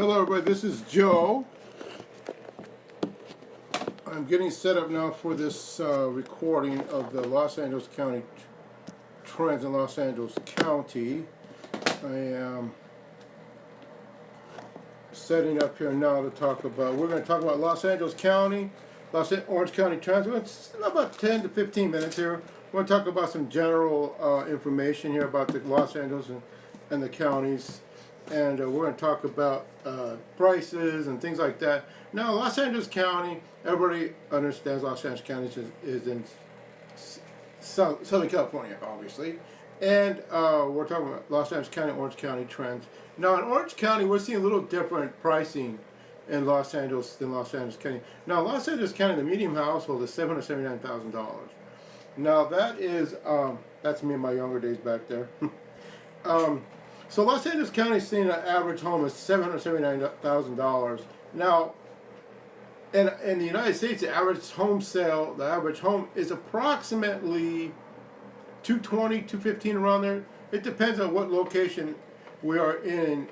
Hello everybody, this is Joe. I'm getting set up now for this recording of the Los Angeles County trends in Los Angeles County. I am setting up here now to talk about, we're going to talk about Los Angeles County, Orange County trends. It's about 10 to 15 minutes here. We're going to talk about some general information here about the Los Angeles and the counties. And we're going to talk about prices and things like that. Now, Los Angeles County, everybody understands Los Angeles County is in Southern California, obviously. And we're talking about Los Angeles County, Orange County trends. Now, in Orange County, we're seeing a little different pricing in Los Angeles than Los Angeles County. Now, Los Angeles County, the median household is $779,000. Now, that is, that's me in my younger days back there. So Los Angeles County is seeing an average home is $779,000. Now, in the United States, the average home sale, the average home is approximately $220, $215 around there. It depends on what location we are in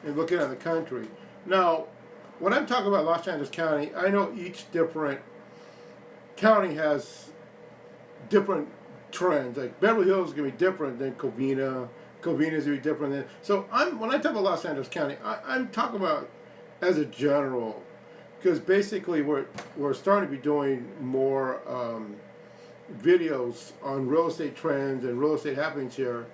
looking at the country. Now, when I'm talking about Los Angeles County, I know each different county has different trends. Like Beverly Hills is going to be different than Covina. Covina is going to be different than... So when I talk about Los Angeles County, I'm talking about as a general, because basically we're starting to be doing more videos on real estate trends and real estate happenings here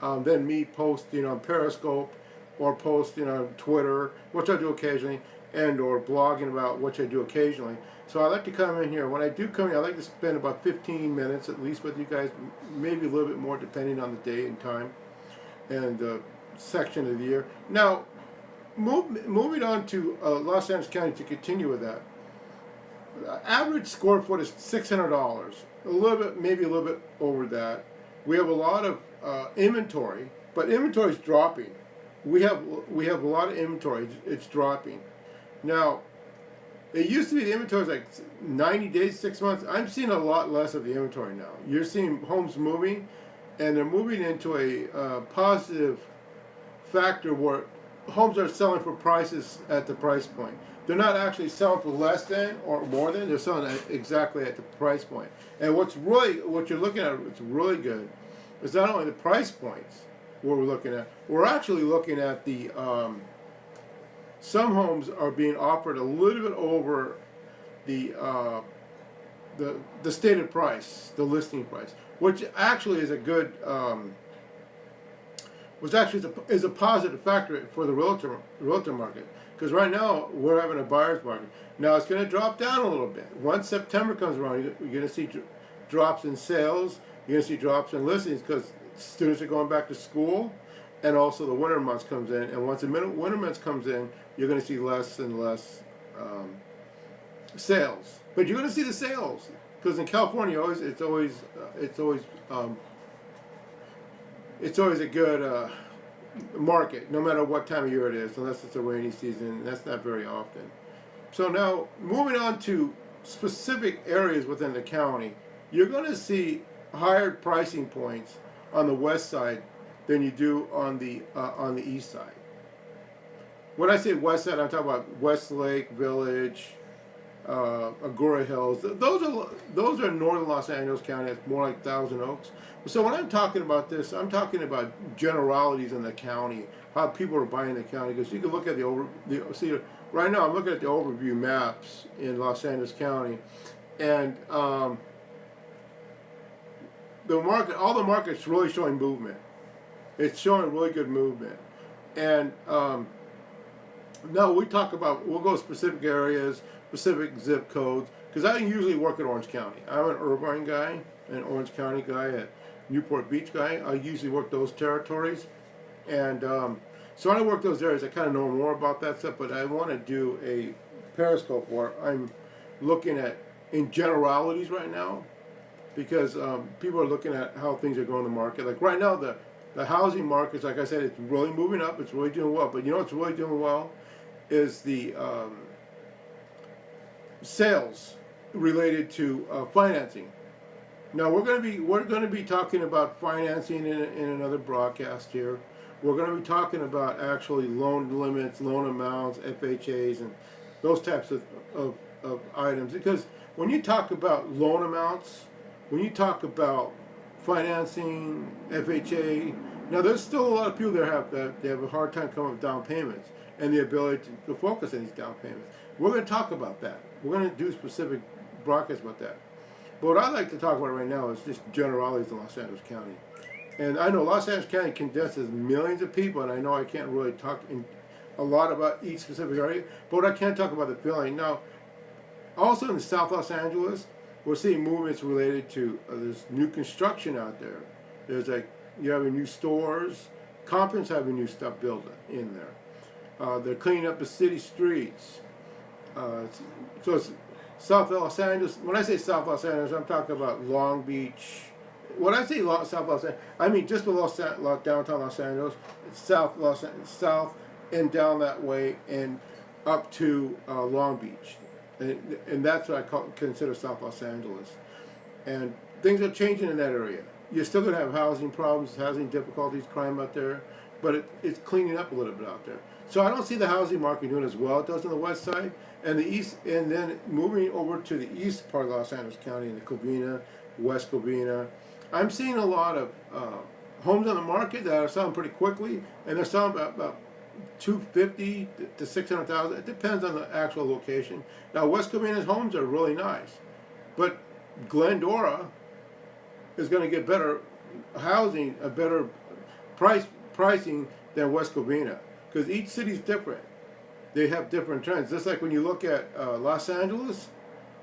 than me posting on Periscope or posting on Twitter, which I do occasionally, and or blogging about which I do occasionally. So I like to come in here. When I do come in, I like to spend about 15 minutes at least with you guys, maybe a little bit more depending on the day and time and section of the year. Now, moving on to Los Angeles County to continue with that. Average square foot is $600. A little bit, maybe a little bit over that. We have a lot of inventory, but inventory is dropping. We have a lot of inventory. It's dropping. Now, it used to be the inventory was like 90 days, 6 months. I'm seeing a lot less of the inventory now. You're seeing homes moving, and they're moving into a positive factor where homes are selling for prices at the price point. They're not actually selling for less than or more than. They're selling exactly at the price point. And what you're looking at, what's really good, is not only the price points what we're looking at. We're actually looking at the some homes are being offered a little bit over the stated price, the listing price, which actually is a good, is a positive factor for the realtor market. Because right now we're having a buyer's market. Now it's going to drop down a little bit. Once September comes around, you're going to see drops in sales. You're going to see drops in listings because students are going back to school, and also the winter months comes in. And once the winter months comes in, you're going to see less and less sales. But you're going to see the sales because in California, it's always a good market, no matter what time of year it is, unless it's a rainy season. And that's not very often. So now, moving on to specific areas within the county, you're going to see higher pricing points on the west side than you do on the east side. When I say west side, I'm talking about Westlake Village, Agoura Hills. Those are northern Los Angeles County. It's more like Thousand Oaks. So when I'm talking about this, I'm talking about generalities in the county, how people are buying the county. Because you can look at see right now I'm looking at the overview maps in Los Angeles County, and all the market's really showing movement. It's showing really good movement, and now we'll go specific areas, specific zip codes, because I usually work in Orange County. I'm an Irvine guy, an Orange County guy, a Newport Beach guy. I usually work those territories, and so when I work those areas, I kind of know more about that stuff, but I want to do a Periscope where I'm looking at in generalities right now, because people are looking at how things are going in the market. Like right now, the housing market, like I said, it's really moving up. It's really doing well. But you know what's really doing well is the sales related to financing. Now we're going to be talking about financing in another broadcast here. We're going to be talking about actually loan limits, loan amounts, FHAs, and those types of items. Because when you talk about loan amounts, when you talk about financing, FHA, now there's still a lot of people that have a hard time coming up with down payments and the ability to focus on these down payments. We're going to talk about that. We're going to do specific broadcasts about that. But what I'd like to talk about right now is just generalities in Los Angeles County. And I know Los Angeles County condenses millions of people, and I know I can't really talk a lot about each specific area, but I can talk about the feeling. Now, also in South Los Angeles, we're seeing movements related to there's new construction out there. There's you have new stores. Compton's having new stuff built in there. They're cleaning up the city streets. So it's South Los Angeles. When I say South Los Angeles, I'm talking about Long Beach. When I say South Los Angeles, I mean just below downtown Los Angeles, South and down that way and up to Long Beach, and that's what consider South Los Angeles. And things are changing in that area. You're still going to have housing problems, housing difficulties, crime out there, but it's cleaning up a little bit out there. So I don't see the housing market doing as well it does on the west side and the east, and then moving over to the east part of Los Angeles County in the Covina, West Covina. I'm seeing a lot of homes on the market that are selling pretty quickly, and they're selling about 250 to 600,000. It depends on the actual location. Now, West Covina's homes are really nice, but Glendora is going to get better housing, a better pricing than West Covina, because each city's different. They have different trends. Just like when you look at Los Angeles,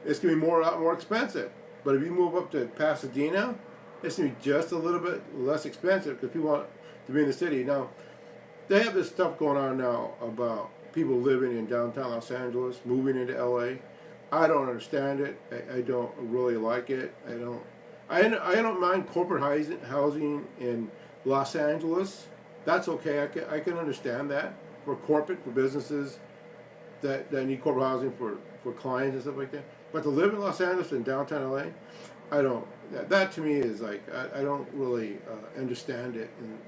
it's going to be a lot more expensive. But if you move up to Pasadena, it's going to be just a little bit less expensive because people want to be in the city. Now, they have this stuff going on now about people living in downtown Los Angeles, moving into LA. I don't understand it. I don't really like it. I don't mind corporate housing in Los Angeles. That's okay. I can understand that for corporate, for businesses that need corporate housing for clients and stuff like that. But to live in Los Angeles and downtown LA, I don't. That to me is like I don't really understand it, and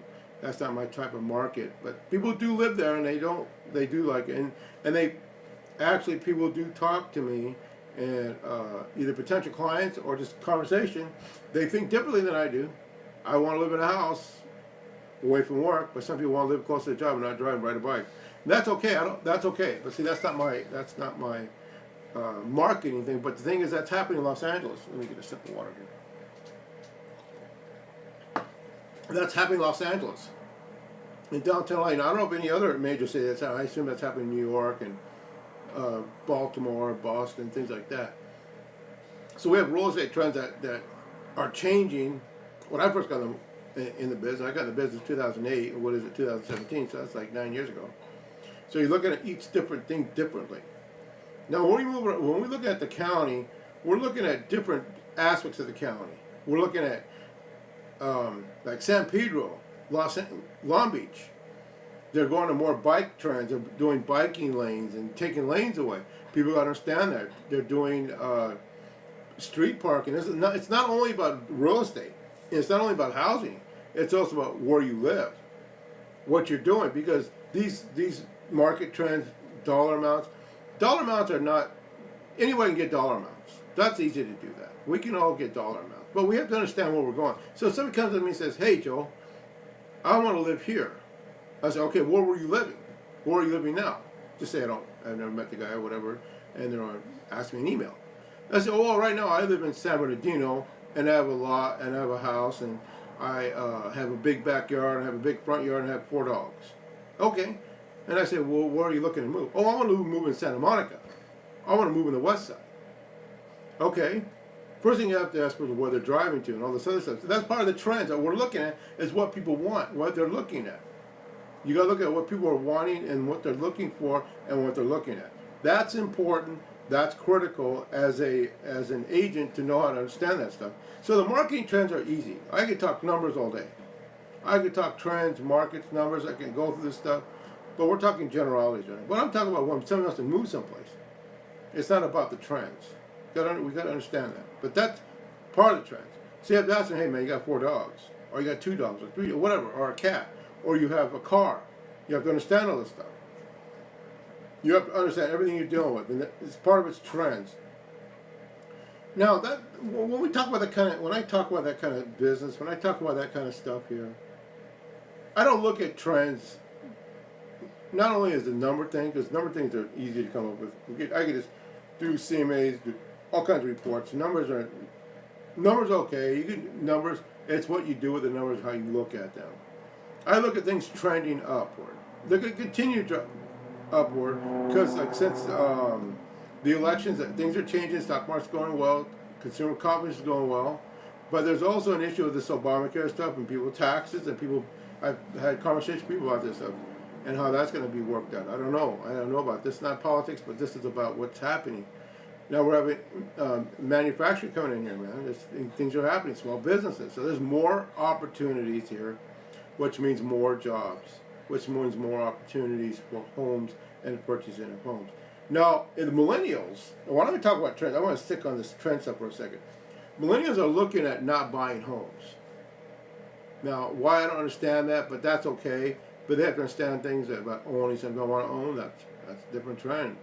that's not my type of market. But people do live there, and they do like it, and they actually people do talk to me, and either potential clients or just conversation. They think differently than I do. I want to live in a house away from work, but some people want to live close to their job and not drive and ride a bike. And that's okay. That's okay. But see, that's not my marketing thing. But the thing is, that's happening in Los Angeles. Let me get a sip of water here. That's happening in Los Angeles, in downtown LA. Now, I don't know if any other major city that's happening. I assume that's happening in New York and Baltimore, Boston, things like that. So we have real estate trends that are changing. When I first got in the business, I got in the business in 2008, or what is it, 2017, so that's like 9 years ago. So you're looking at each different thing differently. Now, when we look at the county, we're looking at different aspects of the county. We're looking at like San Pedro, Long Beach. They're going to more bike trends. They're doing biking lanes and taking lanes away. People got to understand that. They're doing street parking. It's not only about real estate. It's not only about housing. It's also about where you live, what you're doing. Because these market trends, dollar amounts are not. Anyone can get dollar amounts. That's easy to do that. We can all get dollar amounts. But we have to understand where we're going. So if somebody comes to me and says, "Hey, Joe, I want to live here." I say, "Okay, where were you living? Where are you living now?" Just say I've never met the guy or whatever, and they're going to ask me an email. I say, "Oh, well, right now I live in San Bernardino, and I have a lot, and I have a house, and I have a big backyard, and I have a big front yard, and I have 4 dogs." Okay. And I say, "Well, where are you looking to move?" "Oh, I want to move in Santa Monica. I want to move in the west side." Okay. First thing you have to ask is where they're driving to and all this other stuff. So that's part of the trends that we're looking at is what people want, what they're looking at. You got to look at what people are wanting and what they're looking for and what they're looking at. That's important. That's critical as an agent to know how to understand that stuff. So the marketing trends are easy. I could talk numbers all day. I could talk trends, markets, numbers. I can go through this stuff. But we're talking generalities right now. But I'm talking about when someone wants to move someplace. It's not about the trends. We got to understand that. But that's part of the trends. See, if that's saying, "Hey man, you got 4 dogs, or you got 2 dogs, or 3, or whatever, or a cat, or you have a car. You have to understand all this stuff. You have to understand everything you're dealing with, and it's part of its trends. Now, that when we talk about when I talk about that kind of business, when I talk about that kind of stuff here, I don't look at trends. Not only as the number thing, because number things are easy to come up with. I could just do CMAs, do all kinds of reports. Numbers are okay. You can numbers. It's what you do with the numbers, how you look at them. I look at things trending upward. They're going to continue to upward because, like, since the elections, things are changing. Stock market's going well. Consumer confidence is going well. But there's also an issue with this Obamacare stuff and people taxes and people. I've had conversations with people about this stuff and how that's going to be worked out. I don't know. I don't know about this. It's not politics, but this is about what's happening. Now we're having manufacturing coming in here, man. Things are happening. Small businesses. So there's more opportunities here, which means more jobs, which means more opportunities for homes and purchasing of homes. Now, in the millennials, why don't we talk about trends? I want to stick on this trend stuff for a second. Millennials are looking at not buying homes. Now, why I don't understand that, but that's okay. But they have to understand things about owning something. Don't want to own, that's a different trend.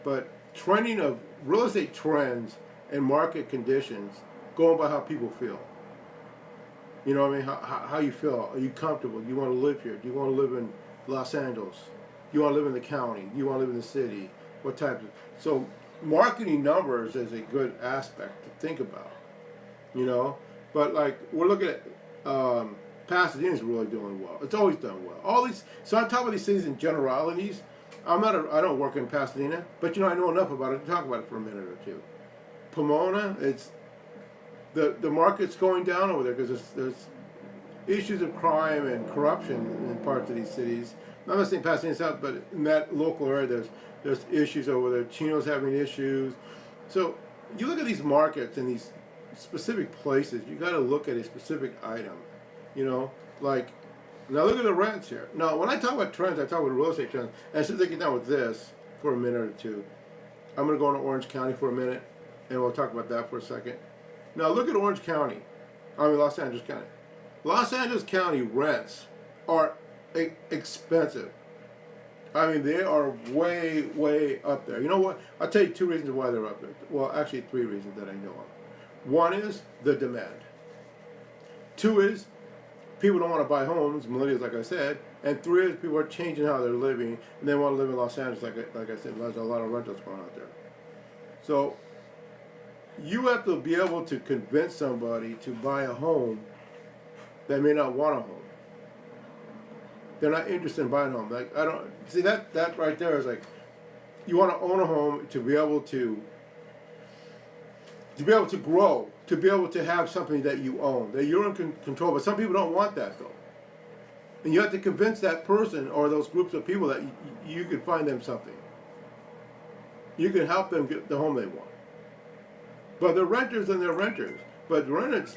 But trending of real estate trends and market conditions going by how people feel. You know what I mean? How you feel. Are you comfortable? Do you want to live here? Do you want to live in Los Angeles? Do you want to live in the county? Do you want to live in the city? What type of... So marketing numbers is a good aspect to think about. You know? But like, we're looking at... Pasadena's really doing well. It's always done well. All these... So I'm talking about these things in generalities. I don't work in Pasadena, but you know, I know enough about it to talk about it for a minute or two. Pomona, it's... The market's going down over there because there's issues of crime and corruption in parts of these cities. I'm not saying Pasadena South, but in that local area, there's issues over there. Chino's having issues. So you look at these markets and these specific places, you got to look at a specific item. You know, like, now look at the rents here. Now, when I talk about trends, I talk about real estate trends. And since I get down with this for a minute or two, I'm going to go into Orange County for a minute, and we'll talk about that for a second. Now, look at Orange County. Los Angeles County. Los Angeles County rents are expensive. I mean, they are way, way up there. You know what? I'll tell you two reasons why they're up there. Well, actually, three reasons that I know of. One is the demand. Two is people don't want to buy homes, millennials, like I said. And three is people are changing how they're living, and they want to live in Los Angeles, like I said. There's a lot of rentals going out there. So you have to be able to convince somebody to buy a home that may not want a home. They're not interested in buying a home. Like, I don't see that right there is like, you want to own a home to be able to grow, to be able to have something that you own, that you're in control. But some people don't want that though, and you have to convince that person or those groups of people that you can find them something. You can help them get the home they want. But they're renters and they're renters. But renters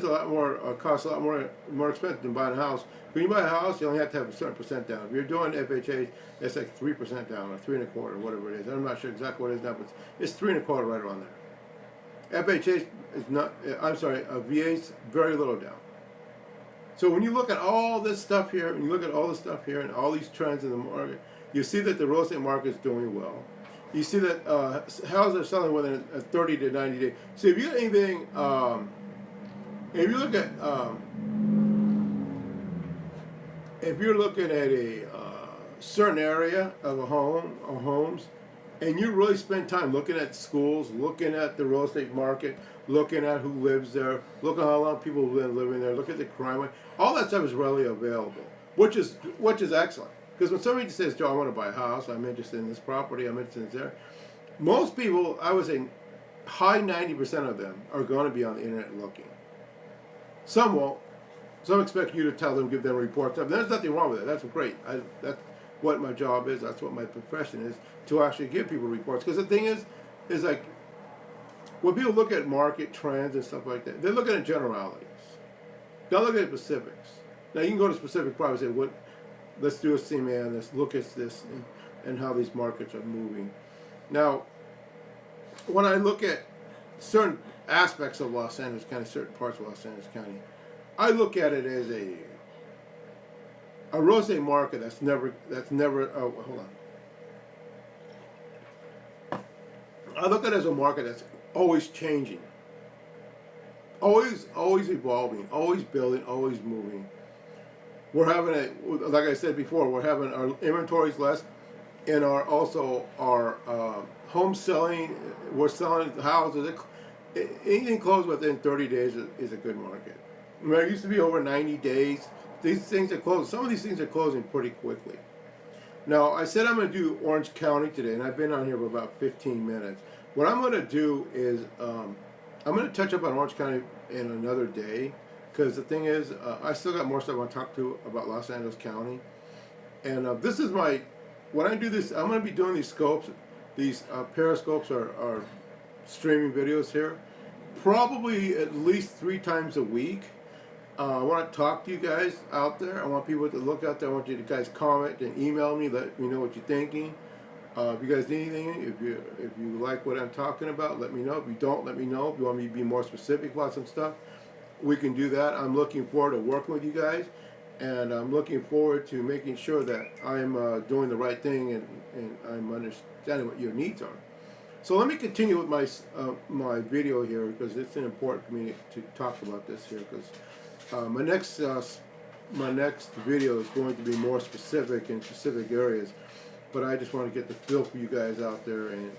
a lot more cost a lot more expensive than buying a house. When you buy a house, you only have to have a certain percent down. If you're doing FHA, it's like 3% down or 3 1/4, whatever it is. I'm not sure exactly what it is now, but it's 3 1/4 right around there. FHA is not. I'm sorry, VA's very little down. So when you look at all this stuff here, and you look at all this stuff here, and all these trends in the market, you see that the real estate market is doing well. You see that houses are selling within a 30 to 90 days. So if you get anything, if you look at, if you're looking at a certain area of a home or homes, and you really spend time looking at schools, looking at the real estate market, looking at who lives there, looking at how long people have been living there, look at the crime rate, all that stuff is readily available, which is excellent. Because when somebody says, Joe, I want to buy a house, I'm interested in this property, I'm interested in there, most people, I would say, high 90% of them are going to be on the internet looking. Some won't. Some expect you to tell them, give them reports. There's nothing wrong with it. That's great. That's what my job is. That's what my profession is, to actually give people reports. Because the thing is like, when people look at market trends and stuff like that, they're looking at generalities. Don't look at specifics. Now, you can go to specific properties and say, let's do a CMA, let's look at this and how these markets are moving. Now, when I look at certain aspects of Los Angeles County, certain parts of Los Angeles County, I look at it as a real estate market that's never. Oh, hold on. I look at it as a market that's always changing, always evolving, always building, always moving. We're having like I said before, we're having our inventories less, and our home selling. We're selling houses. Anything closed within 30 days is a good market. Where it used to be over 90 days, these things are closing. Some of these things are closing pretty quickly. Now, I said I'm going to do Orange County today, and I've been on here for about 15 minutes. What I'm going to do is I'm going to touch up on Orange County in another day, because the thing is, I still got more stuff I want to talk to about Los Angeles County. And this is when I do this, I'm going to be doing these scopes. These periscopes are streaming videos here, probably at least 3 times a week. I want to talk to you guys out there. I want people to look out there. I want you to guys comment and email me. Let me know what you're thinking. If you guys need anything, if you like what I'm talking about, let me know. If you don't, let me know. If you want me to be more specific about some stuff, we can do that. I'm looking forward to working with you guys, and I'm looking forward to making sure that I'm doing the right thing and I'm understanding what your needs are. So let me continue with my video here, because it's important for me to talk about this here, because my next video is going to be more specific in specific areas, but I just want to get the feel for you guys out there, and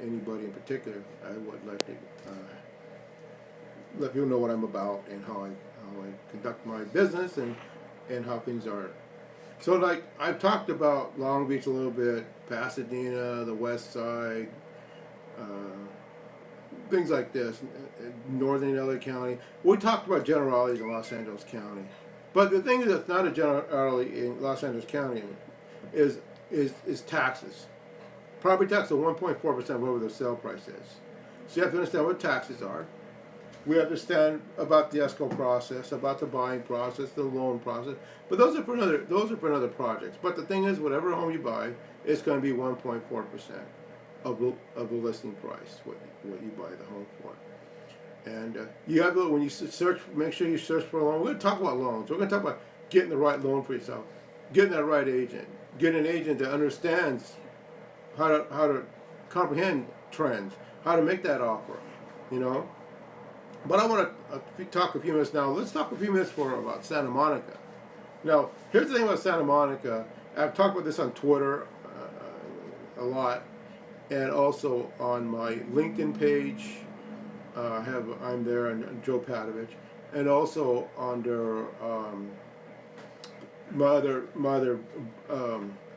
anybody in particular. I would like to let people know what I'm about and how I conduct my business and how things are. So, like, I've talked about Long Beach a little bit, Pasadena, the West Side, things like this, Northern LA County. We talked about generalities in Los Angeles County, but the thing that's not a generality in Los Angeles County is taxes. Property tax of 1.4% whatever the sale price is. So you have to understand what taxes are. We understand about the escrow process, about the buying process, the loan process. But those are for another projects. But the thing is, whatever home you buy, it's going to be 1.4% of the listing price, what you buy the home for. And you have to, when you search, make sure you search for a loan. We're going to talk about loans. We're going to talk about getting the right loan for yourself, getting that right agent, getting an agent that understands how to comprehend trends, how to make that offer, you know. But I want to talk a few minutes now. Let's talk a few minutes about Santa Monica. Now, here's the thing about Santa Monica. I've talked about this on Twitter a lot, and also on my LinkedIn page. I'm there on Joe Padovich, and also under my other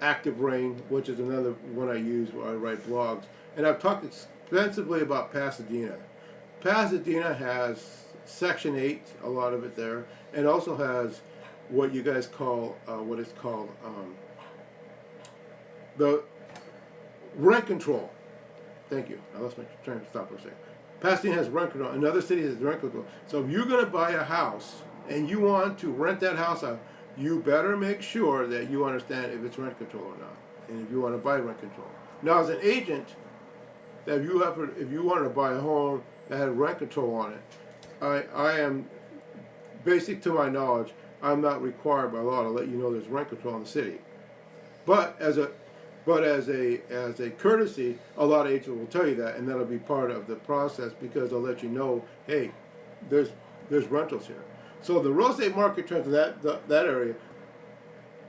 Active Rain, which is another one I use where I write blogs. And I've talked extensively about Pasadena. Pasadena has Section 8, a lot of it there, and also has what you guys call, the rent control. Thank you. I lost my train of thought for a second. Pasadena has rent control. Another city has rent control. So if you're going to buy a house and you want to rent that house out, you better make sure that you understand if it's rent control or not, and if you want to buy rent control. Now, as an agent, that if you wanted to buy a home that had rent control on it, I am, basic to my knowledge, I'm not required by law to let you know there's rent control in the city. But as a courtesy, a lot of agents will tell you that, and that'll be part of the process, because they'll let you know, hey, there's rentals here. So the real estate market trends in that area,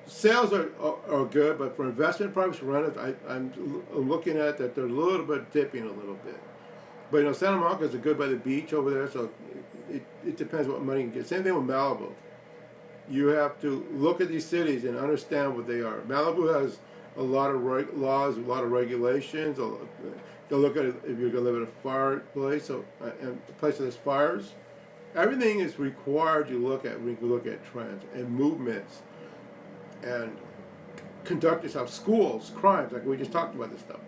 sales are good, but for investment properties, for rentals, I'm looking at that they're a little bit dipping a little bit. But you know, Santa Monica is good by the beach over there, so it depends what money you can get. Same thing with Malibu. You have to look at these cities and understand what they are. Malibu has a lot of laws, a lot of regulations. They'll look at it if you're going to live in a fireplace, and a place that has fires. Everything is required you look at when you look at trends and movements and conduct yourself. Schools, crimes, like we just talked about this stuff.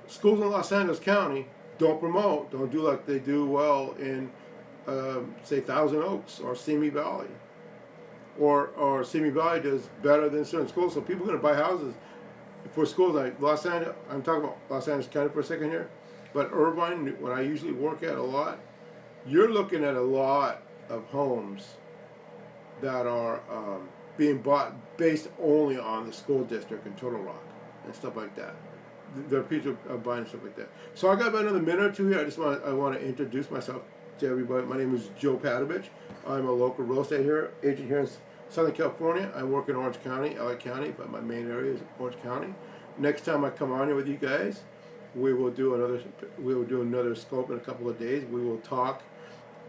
Schools in Los Angeles County don't do like they do well in, say, Thousand Oaks or Simi Valley. Or Simi Valley does better than certain schools. So people are going to buy houses for schools like Los Angeles. I'm talking about Los Angeles County for a second here. But Irvine, when I usually work at a lot, you're looking at a lot of homes that are being bought based only on the school district in Turtle Rock and stuff like that. There are people buying stuff like that. So I got about another minute or two here. I want to introduce myself to everybody. My name is Joe Padovich. I'm a local real estate agent here in Southern California. I work in Orange County, LA County, but my main area is Orange County. Next time I come on here with you guys, we will do another scope in a couple of days. We will talk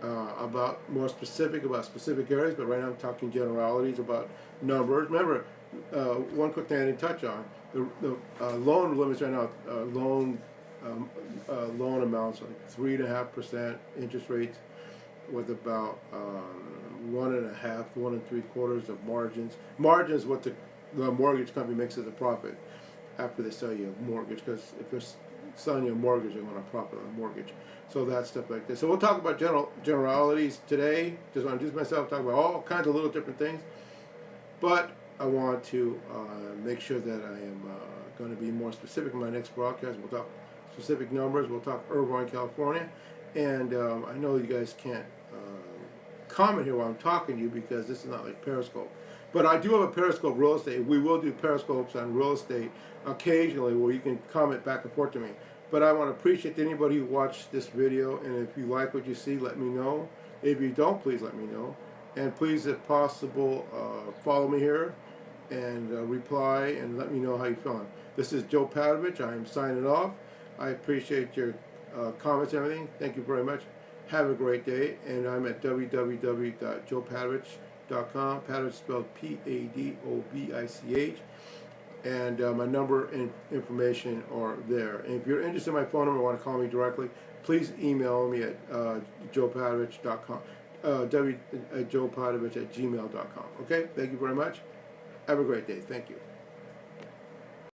about specific areas, but right now I'm talking generalities about numbers. Remember, one quick thing I didn't touch on: the loan limits right now, loan amounts like 3.5% interest rates, with about 1.5, 1 3/4 of margins. Margins what the mortgage company makes as a profit after they sell you a mortgage, because if they're selling you a mortgage, they want a profit on a mortgage. So that stuff like this. So we'll talk about generalities today. Just want to introduce myself, talk about all kinds of little different things. But I want to make sure that I am going to be more specific in my next broadcast. We'll talk specific numbers. We'll talk Irvine, California. And I know you guys can't comment here while I'm talking to you because this is not like Periscope. But I do have a Periscope real estate. We will do Periscopes on real estate occasionally where you can comment back and forth to me. But I want to appreciate anybody who watched this video, and if you like what you see, let me know. If you don't, please let me know. And please, if possible, follow me here and reply and let me know how you're feeling. This is Joe Padovich. I am signing off. I appreciate your comments and everything. Thank you very much. Have a great day. And I'm at www.joepadovich.com. Padovich spelled Padovich. And my number and information are there. And if you're interested in my phone number and want to call me directly, please email me at joepadovich.com, joepadovich@gmail.com. Okay? Thank you very much. Have a great day. Thank you.